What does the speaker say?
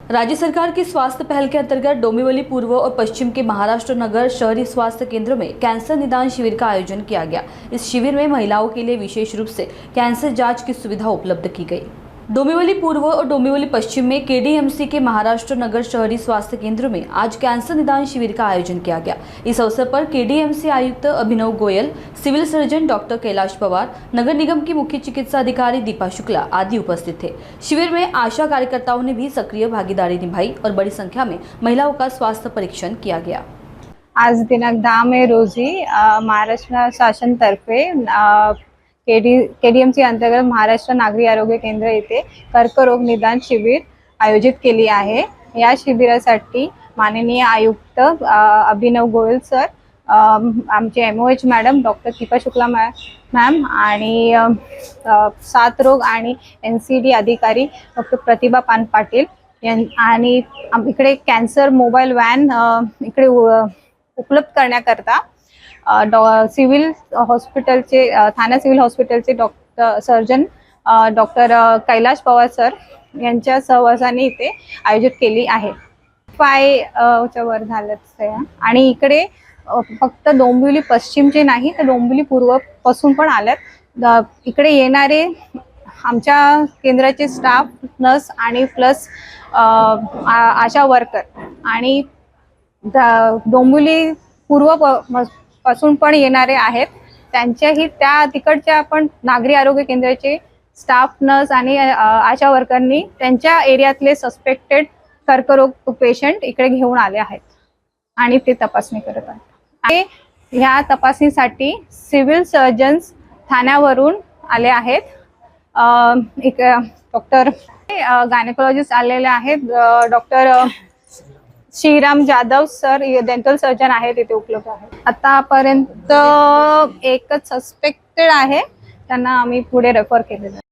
राज्य सरकार की स्वास्थ्य पहल के अंतर्गत डोंबिवली पूर्व और पश्चिम के महाराष्ट्र नगर शहरी स्वास्थ्य केंद्रों में कैंसर निदान शिविर का आयोजन किया गया। इस शिविर में महिलाओं के लिए विशेष रूप से कैंसर जांच की सुविधा उपलब्ध की गई। डोंबिवली पूर्व और डोंबिवली पश्चिम में केडीएमसी के महाराष्ट्र नगर शहरी स्वास्थ्य केंद्र में आज कैंसर निदान शिविर का आयोजन किया गया। इस अवसर पर केडीएमसी आयुक्त Abhinav Goyal, civil surgeon doctor Kailash Pawar, नगर निगम की मुख्य चिकित्सा अधिकारी दीपा शुक्ला आदि उपस्थित थे। शिविर में आशा कार्यकर्ताओं ने भी सक्रिय भागीदारी निभाई और बड़ी संख्या में महिलाओं का स्वास्थ्य परीक्षण किया गया। आज दिनांक 10 मे रोजी महाराष्ट्र शासनातर्फे केडीएमसी अंतर्गत महाराष्ट्र नागरी आरोग्य केंद्र येथे कर्करोग निदान शिबिर आयोजित केली आहे। या शिबिरासाठी माननीय आयुक्त अभिनव गोयल सर, आमचे MOH madam doctor Deepa Shukla ma'am आणि सात रोग आणि एनसीडी अधिकारी डॉक्टर प्रतिभा पान पाटील आणि इकडे कॅन्सर मोबाईल व्हॅन इकडे उपलब्ध करण्याकरता सिव्हिल हॉस्पिटलचे ठाणे सिव्हिल हॉस्पिटलचे doctor surgeon doctor Kailash Pawar sir यांच्या सहवासाने इथे आयोजित केली आहे। च्या वर झालंच आहे आणि इकडे फक्त डोंबिवली पश्चिमचे नाही तर डोंबिवली पूर्व पासून पण आल्यात। इकडे येणारे आमच्या केंद्राचे स्टाफ, नर्स आणि प्लस आशा वर्कर आणि डोंबिवली पूर्व पासून पण येणारे आहेत। त्यांच्याही त्या तिकडच्या आपण नागरी आरोग्य केंद्राचे स्टाफ, नर्स आणि आशा वर्करनी त्यांच्या एरियातले सस्पेक्टेड कर्करोग पेशंट इकडे घेऊन आले आहेत आणि ते तपासणी करत आहेत। ह्या तपासणीसाठी सिव्हिल सर्जन्स ठाण्यावरून आले आहेत। एक डॉक्टर गायनेकोलॉजिस्ट आलेले आहेत, doctor Shriram Jadhav sir dental surgeon आहेत इथे उपलब्ध आहेत। आतापर्यंत एकच सस्पेक्टेड आहे, त्यांना आम्ही पुढे रेफर केलेलं आहे।